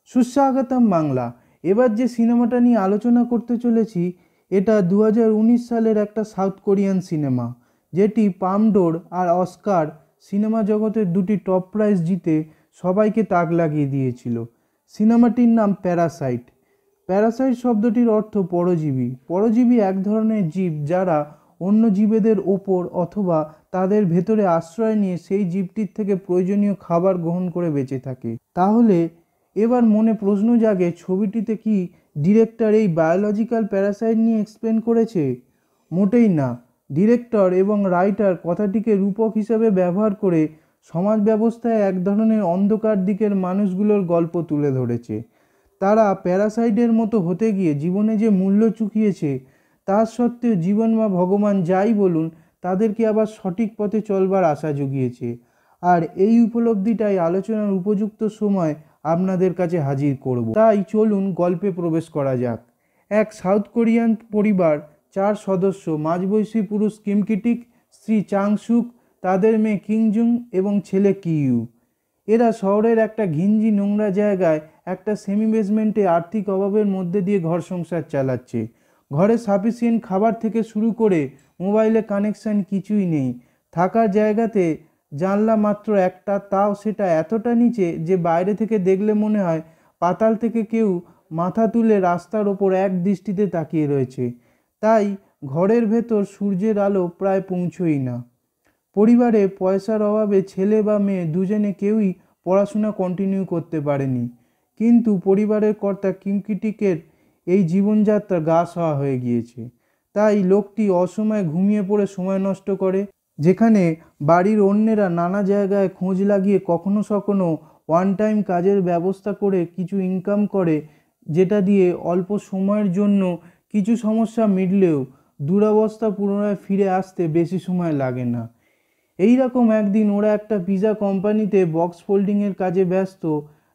সুস্বাগতম বাংলা। এবার যে সিনেমাটা নিয়ে আলোচনা করতে চলেছি এটা 2019 সালের একটা সাউথ কোরিয়ান সিনেমা, যেটি পামডোর আর অস্কার সিনেমা জগতের দুটি টপ প্রাইজ জিতে সবাইকে তাক লাগিয়ে দিয়েছিল। সিনেমাটির নাম প্যারাসাইট। প্যারাসাইট শব্দটির অর্থ পরজীবী। পরজীবী এক ধরনের জীব যারা অন্য জীবেদের ওপর অথবা তাদের ভেতরে আশ্রয় নিয়ে সেই জীবটির থেকে প্রয়োজনীয় খাবার গ্রহণ করে বেঁচে থাকে। তাহলে এবার মনে প্রশ্ন জাগে, ছবিটিতে কি ডিরেক্টর এই বায়োলজিক্যাল প্যারাসাইট নিয়ে এক্সপ্লেন করেছে? মোটেই না। ডিরেক্টর এবং রাইটার কথাটিকে রূপক হিসেবে ব্যবহার করে সমাজ ব্যবস্থায় এক ধরনের অন্ধকার দিকের মানুষগুলোর গল্প তুলে ধরেছে। তারা প্যারাসাইটের মতো হতে গিয়ে জীবনে যে মূল্য চুকিয়েছে, তার সত্ত্বেও জীবন বা ভগবান যাই বলুন তাদেরকে আবার সঠিক পথে চলবার আশা জুগিয়েছে। আর এই উপলব্ধিটাই আলোচনার উপযুক্ত সময় আপনাদের কাছে হাজির করব। তাই চলুন গল্পে প্রবেশ করা যাক। এক সাউথ কোরিয়ান পরিবার, 4 সদস্য, মাঝবয়সী পুরুষ কিম কিটিক, স্ত্রী চাংসুক, তাদের মেয়ে কিংজুং এবং ছেলে কিউ। এরা শহরের একটা ঘিঞ্জি নোংরা জায়গায় একটা সেমি বেসমেন্টে আর্থিক অভাবের মধ্যে দিয়ে ঘর সংসার চালাচ্ছে। ঘরে সাফিসিয়েন্ট খাবার থেকে শুরু করে মোবাইলে কানেকশান কিছুই নেই। থাকার জায়গাতে জানলা মাত্র একটা, তাও সেটা এতটা নিচে যে বাইরে থেকে দেখলে মনে হয় পাতাল থেকে কেউ মাথা তুলে রাস্তার ওপর এক দৃষ্টিতে তাকিয়ে রয়েছে। তাই ঘরের ভেতর সূর্যের আলো প্রায় পৌঁছই না। পরিবারে পয়সার অভাবে ছেলে বা মেয়ে দুজনে কেউই পড়াশোনা কন্টিনিউ করতে পারেনি। কিন্তু পরিবারের কর্তা কিমকিটিকের এই জীবনযাত্রা গা সওয়া হয়ে গিয়েছে। তাই লোকটি অসময়ে ঘুমিয়ে পড়ে সময় নষ্ট করে। যেখানে বাড়ির অন্যেরা নানা জায়গায় খোঁজ লাগিয়ে কখনো সখনো ওয়ান টাইম কাজের ব্যবস্থা করে কিছু ইনকাম করে, যেটা দিয়ে অল্প সময়ের জন্য কিছু সমস্যা মিটলেও দুরবস্থা পুনরায় ফিরে আসতে বেশি সময় লাগে না। এই রকম একদিন ওরা একটা পিৎজা কোম্পানিতে বক্স ফোল্ডিংয়ের কাজে ব্যস্ত।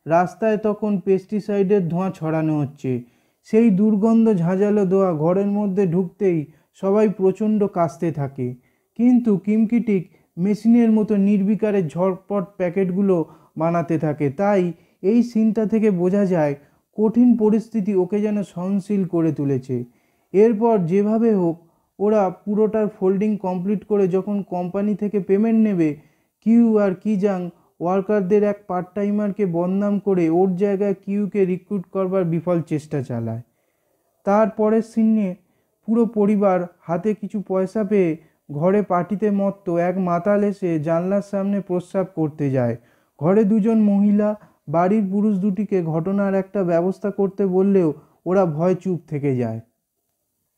রাস্তায় তখন পেস্টিসাইডের ধোঁয়া ছড়ানো হচ্ছে। সেই দুর্গন্ধ ঝাঁঝালো ধোঁয়া ঘরের মধ্যে ঢুকতেই সবাই প্রচণ্ড কাশতে থাকে। কিন্তু কিমকিটিক মেশিনের মতো নির্বিকারে ঝটপট প্যাকেটগুলো বানাতে থাকে। তাই এই সিনটা থেকে বোঝা যায় কঠিন পরিস্থিতি ওকে যেন সহনশীল করে তুলেছে। এরপর যেভাবে হোক ওরা পুরোটার ফোল্ডিং কমপ্লিট করে যখন কোম্পানি থেকে পেমেন্ট নেবে, কিউ আর কিজাং ওয়ার্কারদের এক পার্ট টাইমারকে বদনাম করে ওর জায়গায় কিউকে রিক্রুট করবার বিফল চেষ্টা চালায়। তারপরের সিনে পুরো পরিবার হাতে কিছু পয়সা পেয়ে ঘরে পার্টিতে মত্ত এক মাতাল এসে জানলার সামনে প্রস্রাব করতে যায়। ঘরে দুজন মহিলা বাড়ির পুরুষ দুটিকে ঘটনার একটা ব্যবস্থা করতে বললেও ওরা ভয় চুপ থেকে যায়।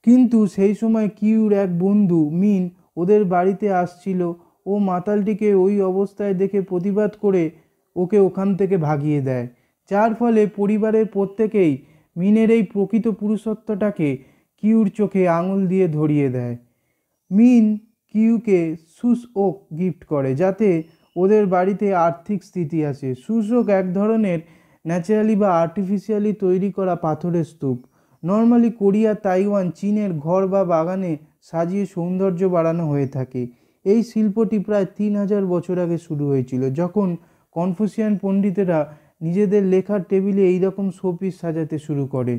কিন্তু সেই সময় কিউর এক বন্ধু মিন ওদের বাড়িতে আসছিল। ও মাতালটিকে ওই অবস্থায় দেখে প্রতিবাদ করে ওকে ওখান থেকে ভাগিয়ে দেয়, যার ফলে পরিবারের প্রত্যেকেই মিনের এই প্রকৃত পুরুষত্বটাকে কিউর চোখে আঙুল দিয়ে ধরিয়ে দেয়। মিন কিউকে সুসওক গিফট করে যাতে ওদের বাড়িতে আর্থিক স্থিতি আসে। সুসওক এক ধরনের ন্যাচারালি বা আর্টিফিশিয়ালি তৈরি করা পাথরের স্তূপ। নর্মালি কোরিয়া, তাইওয়ান, চীনের ঘর বা বাগানে সাজিয়ে সৌন্দর্য বাড়ানো হয়ে থাকে। এই শিল্পটি প্রায় 3000 বছর আগে শুরু হয়েছিল, যখন কনফুসিয়ান পণ্ডিতেরা নিজেদের লেখার টেবিলে এইরকম শোপিস সাজাতে শুরু করে।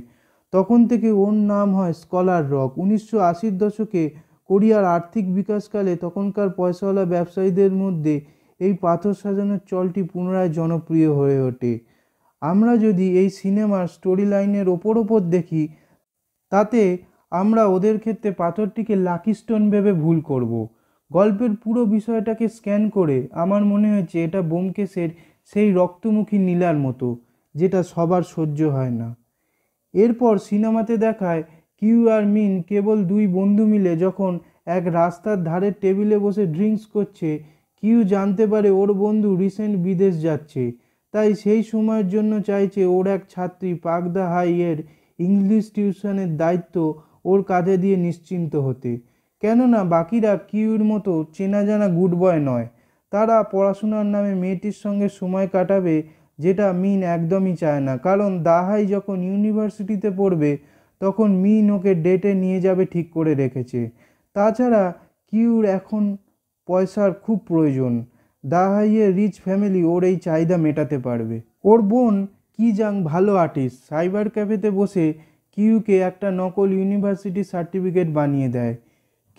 তখন থেকে ওর নাম হয় স্কলার রক। 1980-র দশকে কোরিয়ার আর্থিক বিকাশকালে তখনকার পয়সাওয়ালা ব্যবসায়ীদের মধ্যে এই পাথর সাজানোর চলটি পুনরায় জনপ্রিয় হয়ে ওঠে। আমরা যদি এই সিনেমার স্টোরি লাইনের ওপর দেখি, তাতে আমরা ওদের ক্ষেত্রে পাথরটিকে লাকি স্টোন ভেবে ভুল করব। গল্পের পুরো বিষয়টাকে স্ক্যান করে আমার মনে হয়েছে এটা ব্যোমকেশের সেই রক্তমুখী নীলার মতো, যেটা সবার সহ্য হয় না। এরপর সিনেমাতে দেখায় কিউ আর মিন কেবল দুই বন্ধু মিলে যখন এক রাস্তার ধারের টেবিলে বসে ড্রিঙ্কস করছে। কিউ জানতে পারে ওর বন্ধু রিসেন্ট বিদেশ যাচ্ছে, তাই সেই সময়ের জন্য চাইছে ওর এক ছাত্রী পাকদা হাই এর ইংলিশ টিউশনের দায়িত্ব ওর কাঁধে দিয়ে নিশ্চিন্ত হতে। কেননা বাকিরা কিউর মতো চেনা জানা গুড বয় নয়। তারা পড়াশোনার নামে মেয়েটির সঙ্গে সময় কাটাবে, যেটা মিন একদমই চায় না। কারণ দাহাই যখন ইউনিভার্সিটিতে পড়বে তখন মিন ওকে ডেটে নিয়ে যাবে ঠিক করে রেখেছে। তাছাড়া কিউর এখন পয়সার খুব প্রয়োজন। দাহাইয়ের রিচ ফ্যামিলি ওর এই চাহিদা মেটাতে পারবে। ওর বোন কি জাং ভালো আর্টিস্ট। সাইবার ক্যাফেতে বসে কিউকে একটা নকল ইউনিভার্সিটি সার্টিফিকেট বানিয়ে দেয়।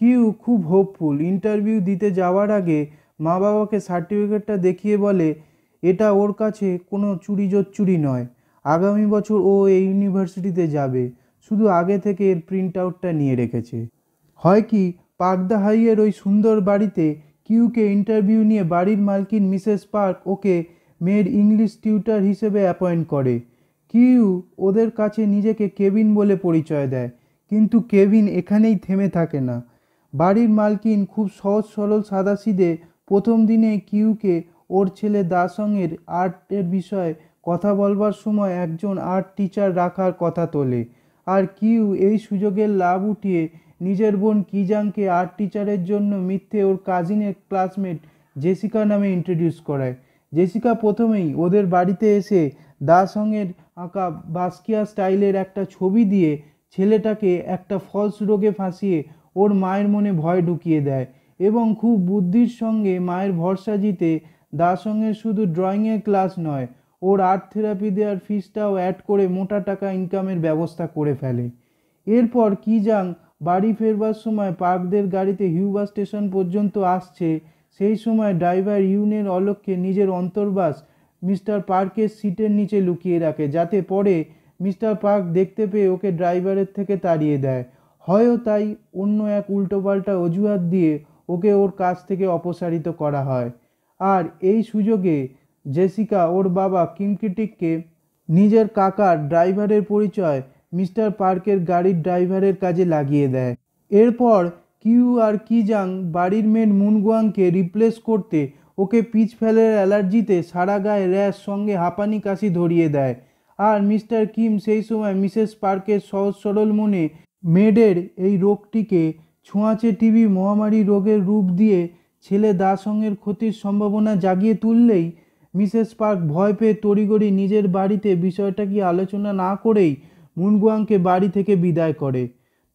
কিউ খুব হোপফুল। ইন্টারভিউ দিতে যাওয়ার আগে মা বাবাকে সার্টিফিকেটটা দেখিয়ে বলে এটা ওর কাছে কোনো চুরি নয়। আগামী বছর ও এই ইউনিভার্সিটিতে যাবে, শুধু আগে থেকে এর প্রিন্ট আউটটা নিয়ে রেখেছে। হয় কি, পাকদা হাইয়ের ওই সুন্দর বাড়িতে কিউকে ইন্টারভিউ নিয়ে বাড়ির মালকিন মিসেস পার্ক ওকে মেয়ের ইংলিশ টিউটার হিসেবে অ্যাপয়েন্ট করে। কিউ ওদের কাছে নিজেকে কেভিন বলে পরিচয় দেয়, কিন্তু কেভিন এখানেই থেমে থাকে না। বাড়ির মালকিন খুব সহজ সরল সাদাসিধে প্রথম দিনে কিউকে ওর ছেলে দাসংয়ের আর্টের বিষয়ে কথা বলবার সময় একজন আর্ট টিচার রাখার কথা তোলে। আর কিউ এই সুযোগের লাভ উঠিয়ে নিজের বোন কিজাংকে আর্ট টিচারের জন্য মিথ্যে ওর কাজিনের ক্লাসমেট জেসিকা নামে ইন্ট্রোডিউস করায়। জেসিকা প্রথমেই ওদের বাড়িতে এসে দাসংয়ের আঁকা বাস্কিয়া স্টাইলের একটা ছবি দিয়ে ছেলেটাকে একটা ফলস রোগে ফাঁসিয়ে ওর মায়ের মনে ভয় ঢুকিয়ে দেয় এবং খুব বুদ্ধির সঙ্গে মায়ের ভরসা জিতে দাসংয়ের শুধু ড্রয়িংয়ের ক্লাস নয়, ওর আর্ট থেরাপি দেওয়ার ফিসটাও অ্যাড করে মোটা টাকা ইনকামের ব্যবস্থা করে ফেলে। এরপর কিজাং বাড়ি ফেরবার সময় পার্কদের গাড়িতে হিউবা স্টেশন পর্যন্ত আসছে, সেই সময় ড্রাইভার ইউনের অলক্ষ্যে নিজের অন্তর্বাস মিস্টার পার্কের সিটের নিচে লুকিয়ে রাখে, যাতে পরে মিস্টার পার্ক দেখতে পেয়ে ওকে ড্রাইভারের থেকে তাড়িয়ে দেয়। হয়ও তাই অন্য এক উল্টোপাল্টা অজুহাত দিয়ে ওকে ওর কাছ থেকে অপসারিত করা হয়। আর এই সুযোগে জেসিকা ওর বাবা কিমকিটিককে নিজের কাকার ড্রাইভারের পরিচয় মিস্টার পার্কের গাড়ির ড্রাইভারের কাজে লাগিয়ে দেয়। এরপর কিউ আর কিজাং বাড়ির মেয়ের মুনগুয়াংকে রিপ্লেস করতে ওকে পিচ ফেলের অ্যালার্জিতে সারা গায়ে র্যাশ সঙ্গে হাঁপানি কাশি ধরিয়ে দেয়। আর মিস্টার কিম সেই সময় মিসেস পার্কের সহজ সরল মনে মেয়েদের এই রোগটিকে ছোঁয়াচে টিবি মহামারী রোগের রূপ দিয়ে ছেলে দাসংয়ের ক্ষতির সম্ভাবনা জাগিয়ে তুললেই মিসেস পার্ক ভয় পেয়ে তড়িঘড়ি নিজের বাড়িতে বিষয়টা কি আলোচনা না করেই মুনগুয়াংকে বাড়ি থেকে বিদায় করে।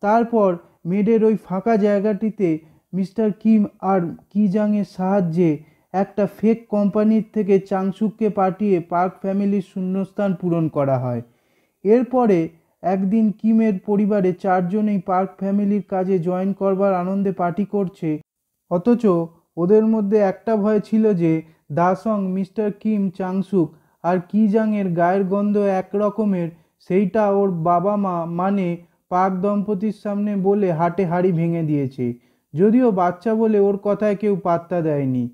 তারপর মেয়েদের ওই ফাঁকা জায়গাটিতে মিস্টার কিম আর কিজাংয়ের সাহায্যে একটা ফেক কোম্পানির থেকে চাংসুককে পাঠিয়ে পার্ক ফ্যামিলির শূন্যস্থান পূরণ করা হয়। এরপরে একদিন কিমের পরিবারে চারজনেই পার্ক ফ্যামিলির কাজে জয়েন করবার আনন্দে পার্টি করছে, অথচ ওদের মধ্যে একটা ভয় ছিল যে দাসং, মিস্টার কিম, চাংসুক আর কিজাংয়ের গায়ের গন্ধ একরকমের, সেইটা ওর বাবা মা মানে পার্ক দম্পতির সামনে বলে হাটে হাড়ি ভেঙে দিয়েছে। যদিও বাচ্চা বলে ওর কথায় কেউ পাত্তা দেয়নি।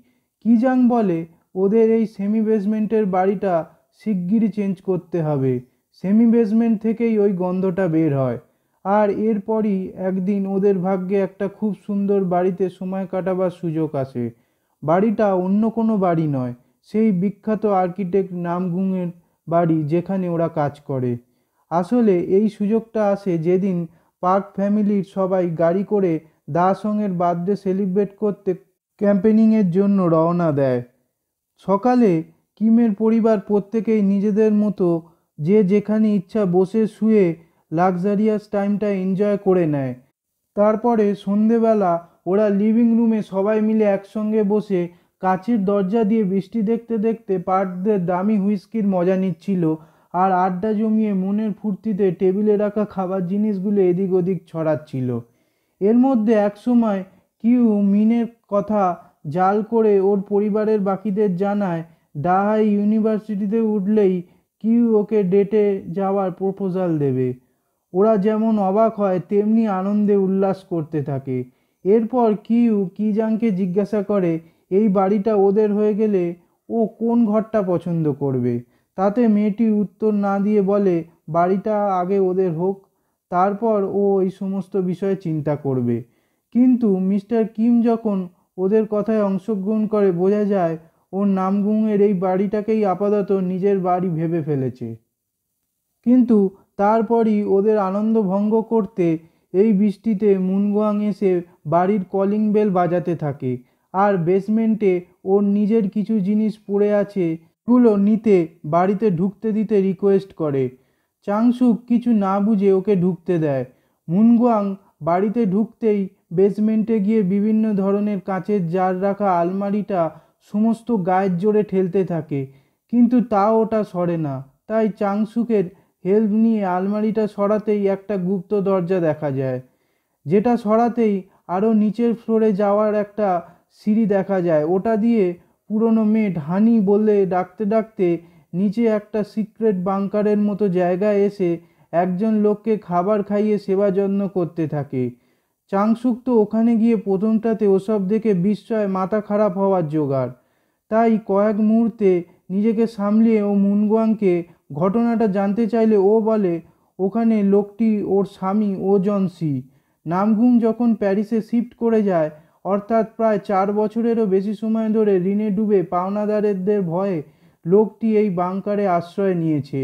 কিজাং বলে ওদের এই সেমি বেসমেন্টের বাড়িটা শিগগিরই চেঞ্জ করতে হবে, সেমি বেসমেন্ট থেকেই ওই গন্ধটা বের হয়। আর এরপরই একদিন ওদের ভাগ্যে একটা খুব সুন্দর বাড়িতে সময় কাটাবার সুযোগ আসে। বাড়িটা অন্য কোনো বাড়ি নয়, সেই বিখ্যাত আর্কিটেক্ট নামগুংয়ের বাড়ি যেখানে ওরা কাজ করে। আসলে এই সুযোগটা আসে যেদিন পার্ক ফ্যামিলির সবাই গাড়ি করে দাসংয়ের বার্থডে সেলিব্রেট করতে ক্যাম্পেনিংয়ের জন্য রওনা দেয়। সকালে কিমের পরিবার প্রত্যেকেই নিজেদের মতো যে যেখানে ইচ্ছা বসে শুয়ে লাক্সারিয়াস টাইমটা এনজয় করে নেয়। তারপরে সন্ধেবেলা ওরা লিভিং রুমে সবাই মিলে একসঙ্গে বসে কাচের দরজা দিয়ে বৃষ্টি দেখতে দেখতে পার্কদের দামি হুইস্কির মজা নিচ্ছিল আর আড্ডা জমিয়ে মনের ফুর্তিতে টেবিলে রাখা খাবার জিনিসগুলো এদিক ওদিক ছড়াচ্ছিল। এর মধ্যে একসময় কিউ মিনের কথা জাল করে ওর পরিবারের বাকিদের জানায় ডাহাই ইউনিভার্সিটিতে উঠলেই কিউ ওকে ডেটে যাওয়ার প্রপোজাল দেবে। ওরা যেমন অবাক হয় তেমনি আনন্দে উল্লাস করতে থাকে। এরপর কিউ কিজাংকে জিজ্ঞাসা করে এই বাড়িটা ওদের হয়ে গেলে ও কোন ঘরটা পছন্দ করবে। তাতে মেয়েটি উত্তর না দিয়ে বলে বাড়িটা আগে ওদের হোক, তারপর ও এই সমস্ত বিষয়ে চিন্তা করবে। কিন্তু মিস্টার কিম যখন ওদের কথায় অংশগ্রহণ করে বোঝা যায় ওর নামগুংয়ের এই বাড়িটাকেই আপাতত নিজের বাড়ি ভেবে ফেলেছে। কিন্তু তারপরই ওদের আনন্দ ভঙ্গ করতে এই বৃষ্টিতে মুনগুয়াং এসে বাড়ির কলিং বেল বাজাতে থাকে আর বেসমেন্টে ওর নিজের কিছু জিনিস পড়ে আছে, এগুলো নিতে বাড়িতে ঢুকতে দিতে রিকোয়েস্ট করে। চাংসুক কিছু না বুঝে ওকে ঢুকতে দেয়। মুনগুয়াং বাড়িতে ঢুকতেই বেসমেন্টে গিয়ে বিভিন্ন ধরনের কাঁচের জার রাখা আলমারিটা সমস্ত গায়ের জোরে ঠেলতে থাকে, কিন্তু তাও ওটা সরে না। তাই চাংসুকের হেল্প নিয়ে আলমারিটা সরাতেই একটা গুপ্ত দরজা দেখা যায়, যেটা সরাতেই আরও নিচের ফ্লোরে যাওয়ার একটা সিঁড়ি দেখা যায়। ওটা দিয়ে পুরনো মেট হানি বলে ডাকতে ডাকতে নিচে একটা সিক্রেট বাংকারের মতো জায়গায় এসে একজন লোককে খাবার খাইয়ে সেবা যত্ন করতে থাকে। চাংসুক তো ওখানে গিয়ে প্রথমটাতে ওসব দেখে বিস্ময়ে মাথা খারাপ হওয়ার জোগাড়। তাই কয়েক মুহূর্তে নিজেকে সামলিয়ে ও মুনগুয়াংকে ঘটনাটা জানতে চাইলে ও বলে ওখানে লোকটি ওর স্বামী ও জনসি। নামগুম যখন প্যারিসে শিফট করে যায়, অর্থাৎ প্রায় 4 বছরেরও বেশি সময় ধরে ঋণে ডুবে পাওনাদারদের ভয়ে লোকটি এই বাংকারে আশ্রয় নিয়েছে।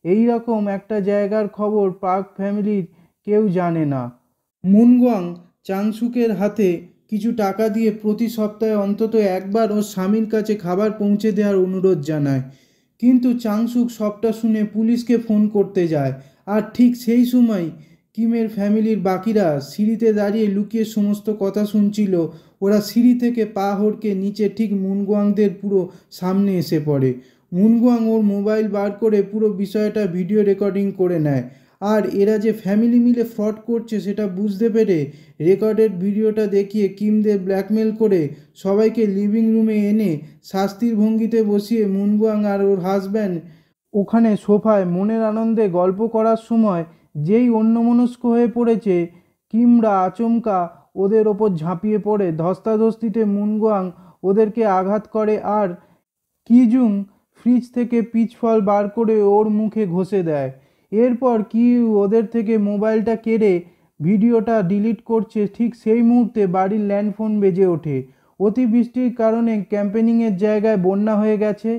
এই রকম একটা জায়গার খবর পার্ক ফ্যামিলির কেউ জানে না। মুনগুয়াং চাংসুকের হাতে কিছু টাকা দিয়ে প্রতি সপ্তাহে অন্তত একবার ওর স্বামীর কাছে খাবার পৌঁছে দেওয়ার অনুরোধ জানায়, কিন্তু চাংসুক সবটা শুনে পুলিশকে ফোন করতে যায়। আর ঠিক সেই সময় কিমের ফ্যামিলির বাকিরা সিঁড়িতে দাঁড়িয়ে লুকিয়ে সমস্ত কথা শুনছিল। ওরা সিঁড়ি থেকে পা হড়কে নিচে ঠিক মুনগুয়াংদের পুরো সামনে এসে পড়ে। মুনগুয়াং ওর মোবাইল বার করে পুরো বিষয়টা ভিডিও রেকর্ডিং করে নেয়। আর এরা যে ফ্যামিলি মিলে ফ্রড করছে সেটা বুঝতে পেরে রেকর্ডেড ভিডিওটা দেখিয়ে কিমদের ব্ল্যাকমেল করে সবাইকে লিভিং রুমে এনে শাস্তির ভঙ্গিতে বসিয়ে মুনগুয়াং আর ওর হাজব্যান্ড ওখানে সোফায় মনের আনন্দে গল্প করার সময় যেই অন্যমনস্ক হয়ে পড়েছে, কিমরা আচমকা ওদের ওপর ঝাঁপিয়ে পড়ে। ধস্তাধস্তিতে মুনগুয়াং ওদেরকে আঘাত করে আর কিজুং ফ্রিজ থেকে পিচ ফল বার করে ওর মুখে ঘষে দেয়। এরপর কি ওদের থেকে মোবাইলটা কেড়ে ভিডিওটা ডিলিট করছে, ঠিক সেই মুহূর্তে বাড়ির ল্যান্ডফোন বেজে ওঠে। অতিবৃষ্টির কারণে ক্যাম্পেনিংয়ের জায়গায় বন্যা হয়ে গেছে।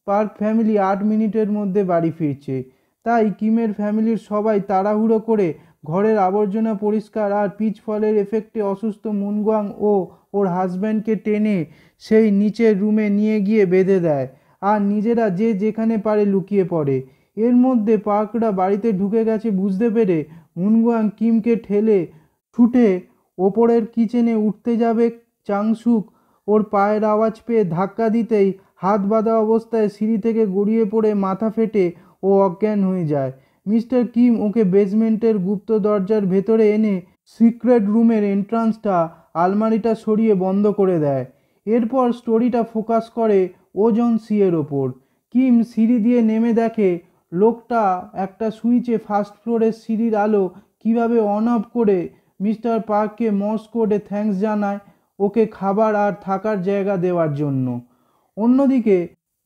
পার্ক ফ্যামিলি 8 মিনিটের মধ্যে বাড়ি ফিরছে। তাই কিমের ফ্যামিলির সবাই তাড়াহুড়ো করে ঘরের আবর্জনা পরিষ্কার আর পিচ ফলের এফেক্টে অসুস্থ মুনগুয়াং ও ওর হাজব্যান্ডকে টেনে সেই নিচের রুমে নিয়ে গিয়ে বেঁধে দেয় আর নিজেরা যে যেখানে পারে লুকিয়ে পড়ে। এর মধ্যে পার্করা বাড়িতে ঢুকে গেছে বুঝতে পেরে মুনগুয়াং কিমকে ঠেলে ছুটে ওপরের কিচেনে উঠতে যাবে। চাংসুক ওর পায়ের আওয়াজ পেয়ে ধাক্কা দিতেই হাত বাঁধা অবস্থায় সিঁড়ি থেকে গড়িয়ে পড়ে মাথা ফেটে ও অজ্ঞান হয়ে যায়। মিস্টার কিম ওকে বেসমেন্টের গুপ্ত দরজার ভেতরে এনে সিক্রেট রুমের এন্ট্রান্সটা আলমারিটা সরিয়ে বন্ধ করে দেয়। এরপর স্টোরিটা ফোকাস করে ওজন সিয়ের ওপর। কিম সিঁড়ি দিয়ে নেমে দেখে লোকটা একটা সুইচে ফার্স্ট ফ্লোরের সিঁড়ির আলো কিভাবে অন অফ করে মিস্টার পার্ককে মর্স কোডে থ্যাঙ্কস জানায় ওকে খাবার আর থাকার জায়গা দেওয়ার জন্য। অন্যদিকে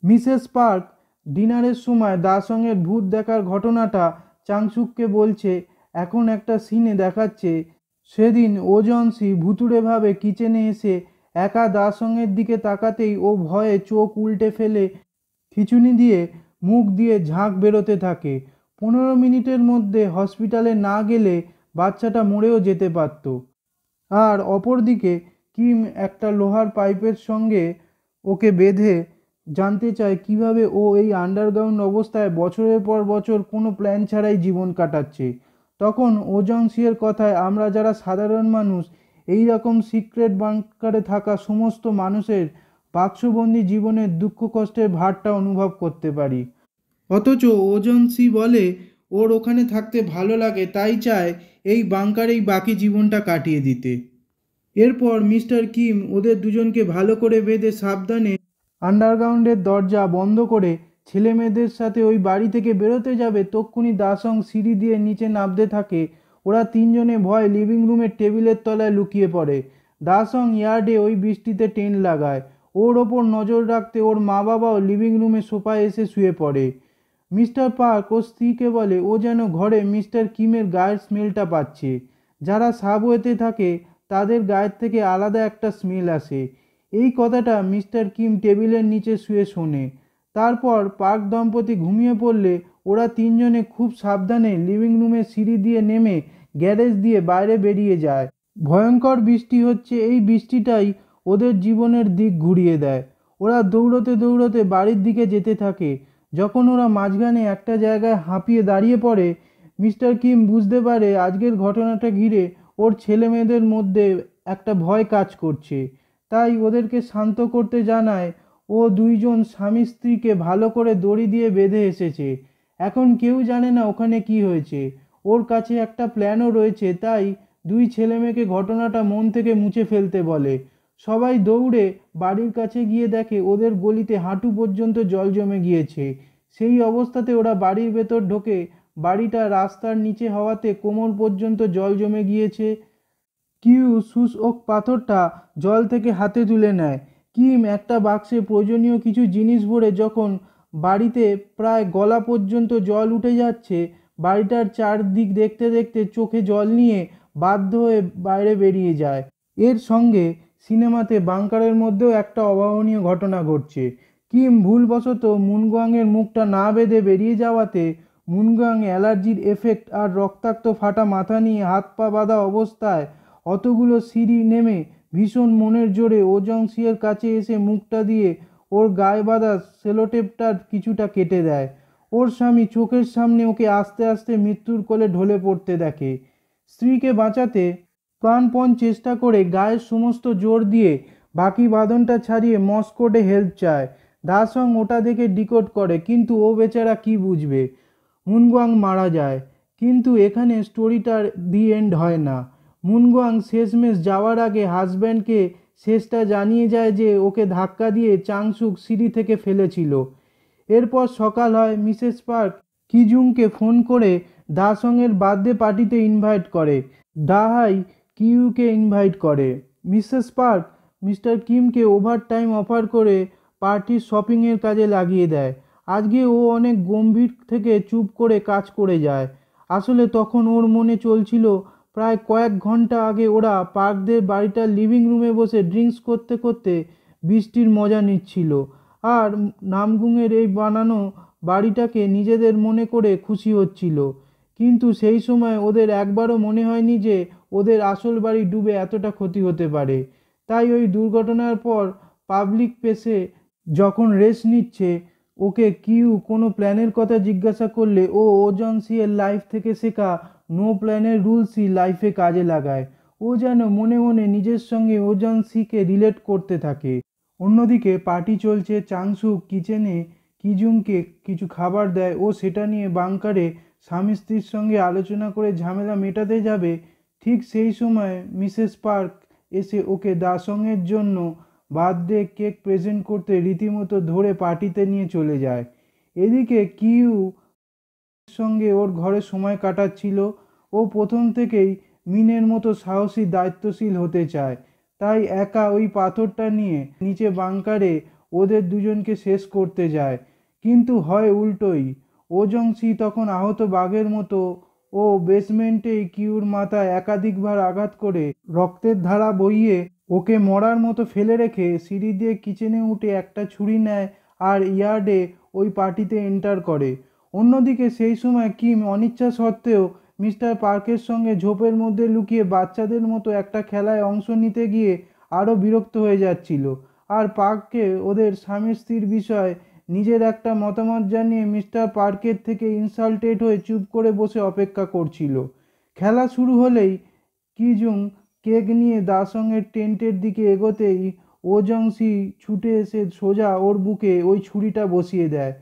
মিসেস পার্ক ডিনারের সময় দাসংয়ের ভূত দেখার ঘটনাটা চাংসুককে বলছে। এখন একটা সিনে দেখাচ্ছে সেদিন ওজনসি ভুতুড়েভাবে কিচেনে এসে একা দাসংয়ের দিকে তাকাতেই ও ভয়ে চোখ উল্টে ফেলে খিঁচুনি দিয়ে মুখ দিয়ে ঝাঁক বেরোতে থাকে। 15 মিনিটের মধ্যে হসপিটালে না গেলে বাচ্চাটা মরেও যেতে পারত। আর অপরদিকে কিম একটা লোহার পাইপের সঙ্গে ওকে বেঁধে জানতে চায় কিভাবে ও এই আন্ডারগ্রাউন্ড অবস্থায় বছরের পর বছর কোনো প্ল্যান ছাড়াই জীবন কাটাচ্ছে। তখন ওজনসিয়ের কথায় আমরা যারা সাধারণ মানুষ এই রকম সিক্রেট বাংকারে থাকা সমস্ত মানুষের বাক্সবন্দি জীবনের দুঃখ কষ্টের ভারটা অনুভব করতে পারি। অথচ ওজনসি বলে ওর ওখানে থাকতে ভালো লাগে, তাই চায় এই বাংকারেই বাকি জীবনটা কাটিয়ে দিতে। এরপর মিস্টার কিম ওদের দুজনকে ভালো করে বেঁধে সাবধানে আন্ডারগ্রাউন্ডের দরজা বন্ধ করে ছেলে মেয়েদের সাথে ওই বাড়ি থেকে বেরোতে যাবে, তক্ষুনি দাসং সিঁড়ি দিয়ে নিচে নামতে থাকে। ওরা তিনজনে ভয় লিভিং রুমের টেবিলের তলায় লুকিয়ে পড়ে। দাসং ইয়ার্ডে ওই বৃষ্টিতে টেন্ট লাগায়। ওর ওপর নজর রাখতে ওর মা বাবাও লিভিং রুমে সোফায় এসে শুয়ে পড়ে। মিস্টার পার্ক ওর স্ত্রীকে বলে ও যেন ঘরে মিস্টার কিমের গায়ের স্মেলটা পাচ্ছে। যারা সাবওয়েতে থাকে তাদের গায়ের থেকে আলাদা একটা স্মেল আসে। এই কথাটা মিস্টার কিম টেবিলের নিচে শুয়ে শোনে। তারপর পার্ক দম্পতি ঘুমিয়ে পড়লে ওরা তিনজনে খুব সাবধানে লিভিং রুমের সিঁড়ি দিয়ে নেমে গ্যারেজ দিয়ে বাইরে বেরিয়ে যায়। ভয়ঙ্কর বৃষ্টি হচ্ছে, এই বৃষ্টিটাই ওদের জীবনের দিক ঘুরিয়ে দেয়। ওরা দৌড়তে দৌড়তে বাড়ির দিকে যেতে থাকে। যখন ওরা মাঝখানে একটা জায়গায় হাঁপিয়ে দাঁড়িয়ে পড়ে, মিস্টার কিম বুঝতে পারে আজকের ঘটনাটা ঘিরে ওর ছেলে মেয়েদের মধ্যে একটা ভয় কাজ করছে। তাই ওদেরকে শান্ত করতে জানায় ও দুইজন স্বামী স্ত্রীকে ভালো করে দড়ি দিয়ে বেঁধে এসেছে, এখন কেউ জানে না ওখানে কি হয়েছে। ওর কাছে একটা প্ল্যানও রয়েছে, তাই দুই ছেলেমেয়েকে ঘটনাটা মন থেকে মুছে ফেলতে বলে। সবাই দৌড়ে বাড়ির কাছে গিয়ে দেখে ওদের গলিতে হাঁটু পর্যন্ত জল জমে গিয়েছে। সেই অবস্থাতে ওরা বাড়ির ভেতর ঢোকে। বাড়িটা রাস্তার নিচে হওয়াতে কোমর পর্যন্ত জল জমে গিয়েছে। কিউ শুষ্ক পাথরটা জল থেকে হাতে তুলে নেয়। কিম একটা বাক্সে প্রয়োজনীয় কিছু জিনিস ভরে যখন বাড়িতে প্রায় গলা পর্যন্ত জল উঠে যাচ্ছে, বাড়িটার চারদিক দেখতে দেখতে চোখে জল নিয়ে বাধ্য হয়ে বাইরে বেরিয়ে যায়। এর সঙ্গে সিনেমাতে বাংকারের মধ্যেও একটা অভাবনীয় ঘটনা ঘটছে। কিম ভুলবশত মুনগাংয়ের মুখটা না বেঁধে বেরিয়ে যাওয়াতে মুনগাং অ্যালার্জির এফেক্ট আর রক্তাক্ত ফাটা মাথা নিয়ে হাত পা বাঁধা অবস্থায় অতগুলো সিঁড়ি নেমে ভীষণ মনের জোরে ওজংসিয়ের কাছে এসে মুখটা দিয়ে ওর গায়ে বাঁধা সেলোটেপটার কিছুটা কেটে দেয়। ওর স্বামী চোখের সামনে ওকে আস্তে আস্তে মৃত্যুর কোলে ঢলে পড়তে দেখে। স্ত্রীকে বাঁচাতে প্রাণপণ চেষ্টা করে গায়ের সমস্ত জোর দিয়ে বাকি বাঁধনটা ছাড়িয়ে মস্কোটে হেল্প চায়। দাসং ওটা দেখে ডিকোড করে, কিন্তু ও বেচারা কি বুঝবে। মুনগাং মারা যায়, কিন্তু এখানে স্টোরিটার দি এন্ড হয় না। মুনগাং শেষমেশ যাওয়ার আগে হাজব্যান্ডকে শেষটা জানিয়ে যায় যে ওকে ধাক্কা দিয়ে চাংসুক সিঁড়ি থেকে ফেলেছিল। এরপর সকাল হয়। মিসেস পার্ক কিজুংকে ফোন করে দাসংয়ের বার্থডে পার্টিতে ইনভাইট করে। দাহাই কিউকে ইনভাইট করে। মিসেস পার্ক মিস্টার কিমকে ওভার টাইম অফার করে পার্টির শপিংয়ের কাজে লাগিয়ে দেয়। আজকে ও অনেক গম্ভীর থেকে চুপ করে কাজ করে যায়। আসলে তখন ওর মনে চলছিল প্রায় কয়েক ঘন্টা আগে ওরা পার্কদের বাড়িটার লিভিং রুমে বসে ড্রিঙ্কস করতে করতে বৃষ্টির মজা নিচ্ছিল, আর নামগুংয়ের এই বানানো বাড়িটাকে নিজেদের মনে করে খুশি হচ্ছিল। কিন্তু সেই সময় ওদের একবারও মনে হয়নি যে ওদের আসল বাড়ি ডুবে এতটা ক্ষতি হতে পারে। তাই ওই দুর্ঘটনার পর পাবলিক প্লেসে যখন রেস্ট নিচ্ছে, ওকে কিউ কোনো প্ল্যানের কথা জিজ্ঞাসা করলে ও ওজনসিয়ের লাইফ থেকে শেখা নো প্ল্যানের রুলসই লাইফে কাজে লাগায়। ও যেন মনে মনে নিজের সঙ্গে ওজনসিকে রিলেট করতে থাকে। অন্যদিকে পার্টি চলছে। চাংসুক কিচেনে কিজুংকে কিছু খাবার দেয়। ও সেটা নিয়ে বাংকারে স্বামী স্ত্রীর সঙ্গে আলোচনা করে ঝামেলা মেটাতে যাবে। ঠিক সেই সময় মিসেস পার্ক এসে ওকে দাসংয়ের জন্য বার্থডে কেক প্রেজেন্ট করতে রীতিমতো ধরে পার্টিতে নিয়ে চলে যায়। এদিকে কিউ সঙ্গে ওর ঘরে সময় কাটাচ্ছিল। ও প্রথম থেকেই মিনের মতো সাহসী দায়িত্বশীল হতে চায়, তাই একা ওই পাথরটা নিয়ে নিচে বাংকারে ওদের দুজনকে শেষ করতে যায়। কিন্তু হয় উল্টোই। ওজংসি তখন আহত বাঘের মতো ও বেসমেন্টেই কিউর মাথায় একাধিকবার আঘাত করে রক্তের ধারা বইয়ে ওকে মরার মতো ফেলে রেখে সিঁড়ি দিয়ে কিচেনে উঠে একটা ছুরি নেয় আর ইয়ার্ডে ওই পার্টিতে এন্টার করে। অন্যদিকে সেই সময় কিম অনিচ্ছা সত্ত্বেও মিস্টার পার্কের সঙ্গে ঝোপের মধ্যে লুকিয়ে বাচ্চাদের মতো একটা খেলায় অংশ নিতে গিয়ে আরও বিরক্ত হয়ে যাচ্ছিল। আর পার্ককে ওদের স্বামী স্ত্রীর বিষয়ে নিজের একটা মতামত জানিয়ে মিস্টার পার্কের থেকে ইনসাল্টেড হয়ে চুপ করে বসে অপেক্ষা করছিল। খেলা শুরু হলেই কিজুং কেক নিয়ে দাসংয়ের টেন্টের দিকে এগোতেই ওজংসি ছুটে এসে সোজা ওর বুকে ওই ছুরিটা বসিয়ে দেয়।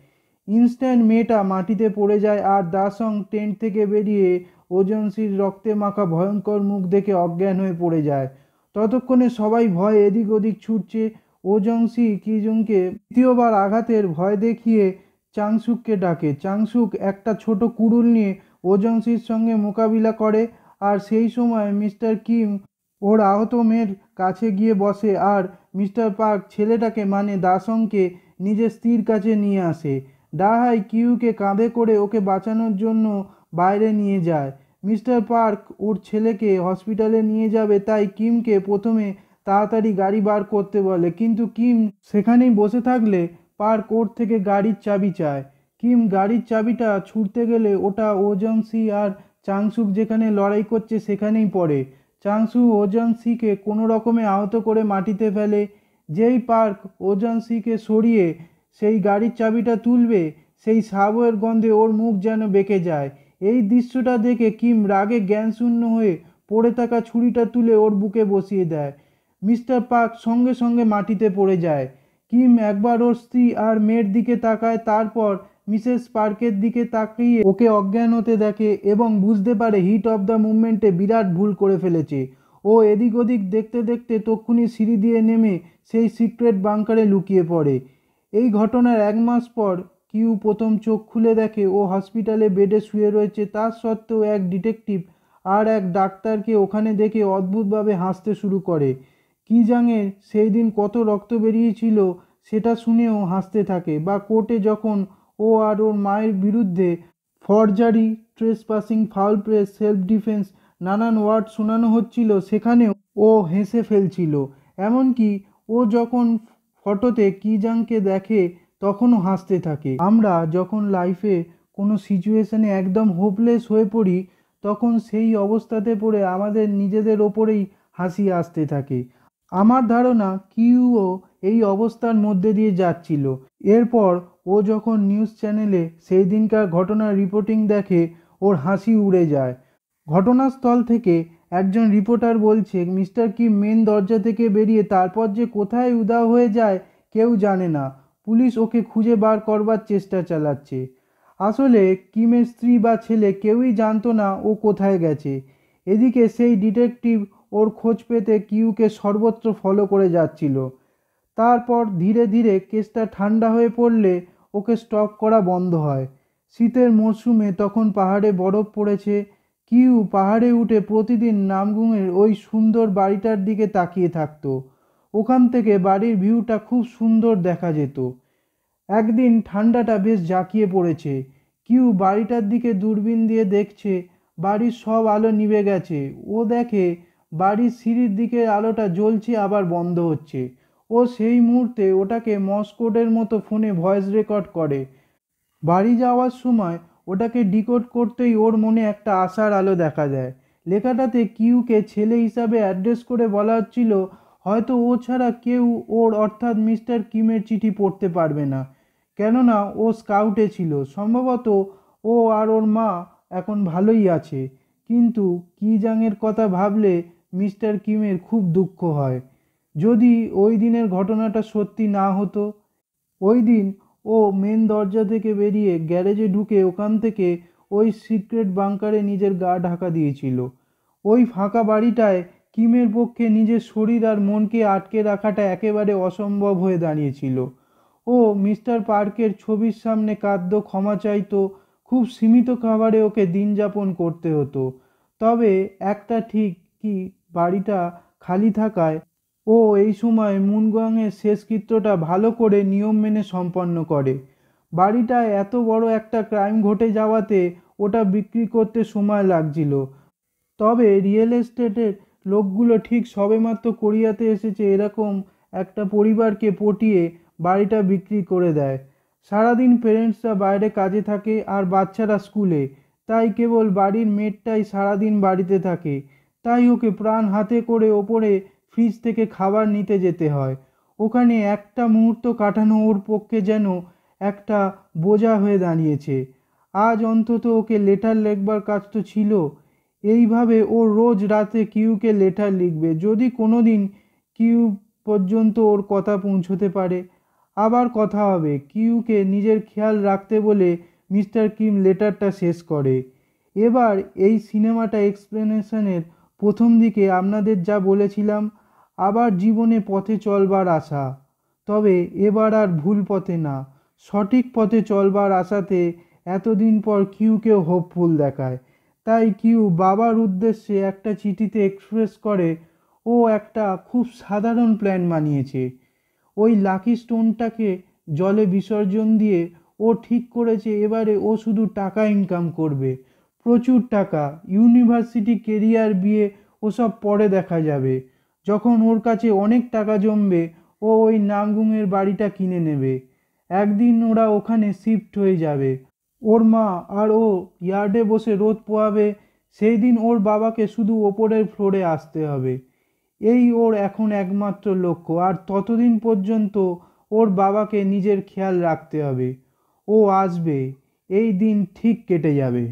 ইনস্ট্যান্ট মেয়েটা মাটিতে পড়ে যায়, আর দাসং টেন্ট থেকে বেরিয়ে ওজংসির রক্তে মাখা ভয়ঙ্কর মুখ দেখে অজ্ঞান হয়ে পড়ে যায়। ততক্ষণে সবাই ভয়ে এদিক ওদিক ছুটছে। ওজংসি কিজুংকে দ্বিতীয়বার আঘাতের ভয় দেখিয়ে চাংসুককে ডাকে। চাংসুক একটা ছোট কুড়ুল নিয়ে ওজংসির সঙ্গে মোকাবিলা করে, আর সেই সময় মিস্টার কিম ওর আহত মেয়ের কাছে গিয়ে বসে, আর মিস্টার পার্ক ছেলেটাকে মানে দাসংকে নিজের স্ত্রীর কাছে নিয়ে আসে। ডাহাই কিউকে কাঁধে করে ওকে বাঁচানোর জন্য বাইরে নিয়ে যায়। মিস্টার পার্ক ওর ছেলেকে হসপিটালে নিয়ে যাবে, তাই কিমকে প্রথমে তাড়াতাড়ি গাড়ি বার করতে বলে, কিন্তু কিম সেখানেই বসে থাকলে পার্ক ওর থেকে গাড়ির চাবি চায়। কিম গাড়ির চাবিটা ছুঁড়তে গেলে ওটা ওজংসি আর চাংসুক যেখানে লড়াই করছে সেখানেই পড়ে। চাংসু ওজনসিকে কোনো রকমে আহত করে মাটিতে ফেলে। যেই পার্ক ওজনসিকে সরিয়ে সেই গাড়ির চাবিটা তুলবে, সেই সাবওয়ের গন্ধে ওর মুখ যেন বেঁকে যায়। এই দৃশ্যটা দেখে কিম রাগে জ্ঞানশূন্য হয়ে পড়ে থাকা ছুরিটা তুলে ওর বুকে বসিয়ে দেয়। মিস্টার পার্ক সঙ্গে সঙ্গে মাটিতে পড়ে যায়। কিম একবার ওর স্ত্রী আর মেয়ের দিকে তাকায়, তারপর মিসেস পার্কের দিকে তাকিয়ে ওকে অজ্ঞান হতে দেখে এবং বুঝতে পারে হিট অফ দ্য মুভমেন্টে বিরাট ভুল করে ফেলেছে। ও এদিক ওদিক দেখতে দেখতে তক্ষুনি সিঁড়ি দিয়ে নেমে সেই সিক্রেট বাংকারে লুকিয়ে পড়ে। এই ঘটনার 1 মাস পর কিউ প্রথম চোখ খুলে দেখে ও হসপিটালে বেডে শুয়ে রয়েছে। তার সত্ত্বেও এক ডিটেকটিভ আর এক ডাক্তারকে ওখানে দেখে অদ্ভুতভাবে হাসতে শুরু করে। কি জাঙের সেই দিন কত রক্ত বেরিয়েছিল সেটা শুনেও হাসতে থাকে। বা কোর্টে যখন ও আর ওর মায়ের বিরুদ্ধে forgery, trespassing, foul play, self defence নানান ওয়ার্ড শোনানো হচ্ছিল সেখানেও ও হেসে ফেলছিল। এমনকি ও যখন ফটোতে কি জাংকে দেখে তখনও হাসতে থাকে। আমরা যখন লাইফে কোনো সিচুয়েশনে একদম হোপলেস হয়ে পড়ি তখন সেই অবস্থাতে পড়ে আমাদের নিজেদের ওপরেই হাসি আসতে থাকে। আমার ধারণা কিউও এই অবস্থার মধ্যে দিয়ে যাচ্ছিল। এরপর ও যখন নিউজ চ্যানেলে সেই দিনকার ঘটনার রিপোর্টিং দেখে ওর হাসি উড়ে যায়। ঘটনাস্থল থেকে একজন রিপোর্টার বলছে মিস্টার কিম মেন দরজা থেকে বেরিয়ে তারপর যে কোথায় উধাও হয়ে যায় কেউ জানে না। পুলিশ ওকে খুঁজে বার করবার চেষ্টা চালাচ্ছে। আসলে কিমের স্ত্রী বা ছেলে কেউই জানতো না ও কোথায় গেছে। এদিকে সেই ডিটেকটিভ ওর খোঁজ পেতে কিউকে সর্বত্র ফলো করে যাচ্ছিল। তারপর ধীরে ধীরে কেসটা ঠান্ডা হয়ে পড়লে ওকে স্টপ করা বন্ধ হয়। শীতের মরশুমে তখন পাহাড়ে বরফ পড়েছে। কিউ পাহাড়ে উঠে প্রতিদিন নামগুংয়ের ওই সুন্দর বাড়িটার দিকে তাকিয়ে থাকতো। ওখান থেকে বাড়ির ভিউটা খুব সুন্দর দেখা যেত। একদিন ঠান্ডাটা বেশ জাঁকিয়ে পড়েছে। কিউ বাড়িটার দিকে দূরবীন দিয়ে দেখছে বাড়ির সব আলো নিভে গেছে। ও দেখে বাড়ির সিঁড়ির দিকের আলোটা জ্বলছে আবার বন্ধ হচ্ছে। ও সেই মুহূর্তে ওটাকে মর্স কোডের মতো ফোনে ভয়েস রেকর্ড করে। বাড়ি যাওয়ার সময় ওটাকে ডিকোড করতেই ওর মনে একটা আশার আলো দেখা দেয়। লেখাটাতে কিউকে ছেলে হিসাবে অ্যাড্রেস করে বলা হচ্ছিল হয়তো ও ছাড়া কেউ ওর অর্থাৎ মিস্টার কিমের চিঠি পড়তে পারবে না, কেননা ও স্কাউটে ছিল। সম্ভবত ও আর ওর মা এখন ভালোই আছে। কিন্তু কি জাংয়ের কথা ভাবলে মিস্টার কিমের খুব দুঃখ হয়। যদি ওই দিনের ঘটনাটা সত্যি না হতো। ওই দিন ও মেন দরজা থেকে বেরিয়ে গ্যারেজে ঢুকে ওখান থেকে ওই সিক্রেট বাংকারে নিজের গা ঢাকা দিয়েছিল। ওই ফাঁকা বাড়িটায় কিমের পক্ষে নিজের শরীর আর মনকে আটকে রাখাটা একেবারে অসম্ভব হয়ে দাঁড়িয়েছিল। ও মিস্টার পার্কের ছবির সামনে কাঁদতো, ক্ষমা চাইতো। খুব সীমিত খাবারে ওকে দিন যাপন করতে হতো। তবে একটা ঠিক, কি বাড়িটা খালি থাকায় ও এই সময় মুনগাংয়ের শেষকৃত্যটা ভালো করে নিয়ম মেনে সম্পন্ন করে। বাড়িটায় এত বড় একটা ক্রাইম ঘটে যাওয়াতে ওটা বিক্রি করতে সময় লাগছিল। তবে রিয়েল এস্টেটের লোকগুলো ঠিক সবেমাত্র কোরিয়াতে এসেছে এরকম একটা পরিবারকে পটিয়ে বাড়িটা বিক্রি করে দেয়। সারাদিন পেরেন্টসরা বাইরে কাজে থাকে আর বাচ্চারা স্কুলে, তাই কেবল বাড়ির মেয়েটাই সারাদিন বাড়িতে থাকে। তাই ওকে প্রাণ হাতে করে ওপরে ফ্রিজ থেকে খাবার নিতে যেতে হয়। ওখানে একটা মুহূর্ত কাটানো ওর পক্ষে যেন একটা বোঝা হয়ে দাঁড়িয়েছে। আজ অন্তত ওকে লেটার লেখবার কাজ তো ছিল। এইভাবে ও রোজ রাতে কিউকে লেটার লিখবে, যদি কোনো দিন কিউ পর্যন্ত ওর কথা পৌঁছতে পারে। আবার কথা হবে। কিউকে নিজের খেয়াল রাখতে বলে মিস্টার কিম লেটারটা শেষ করে। এবার এই সিনেমাটা এক্সপ্লেনেশনের প্রথম দিকে আপনাদের যা বলেছিলাম, আবার জীবনে পথে চলবার আশা। তবে এবার আর ভুল পথে না, সঠিক পথে চলবার আশাতে এতদিন পর কিউকেও হোপফুল দেখায়। তাই কিউ বাবার উদ্দেশ্যে একটা চিঠিতে এক্সপ্রেস করে ও একটা খুব সাধারণ প্ল্যান বানিয়েছে। ওই লাকি স্টোনটাকে জলে বিসর্জন দিয়ে ও ঠিক করেছে এবারে ও শুধু টাকা ইনকাম করবে, প্রচুর টাকা। ইউনিভার্সিটি, কেরিয়ার, বিয়ে ওসব পরে দেখা যাবে। যখন ওর কাছে অনেক টাকা জমবে ও ওই নামগুংয়ের বাড়িটা কিনে নেবে। একদিন ওরা ওখানে শিফট হয়ে যাবে। ওর মা আর ও ইয়ার্ডে বসে রোদ পোয়াবে। সেই দিন ওর বাবাকে শুধু ওপরের ফ্লোরে আসতে হবে। এই ওর এখন একমাত্র লক্ষ্য। আর ততদিন পর্যন্ত ওর বাবাকে নিজের খেয়াল রাখতে হবে। ও আসবে, এই দিন ঠিক কেটে যাবে।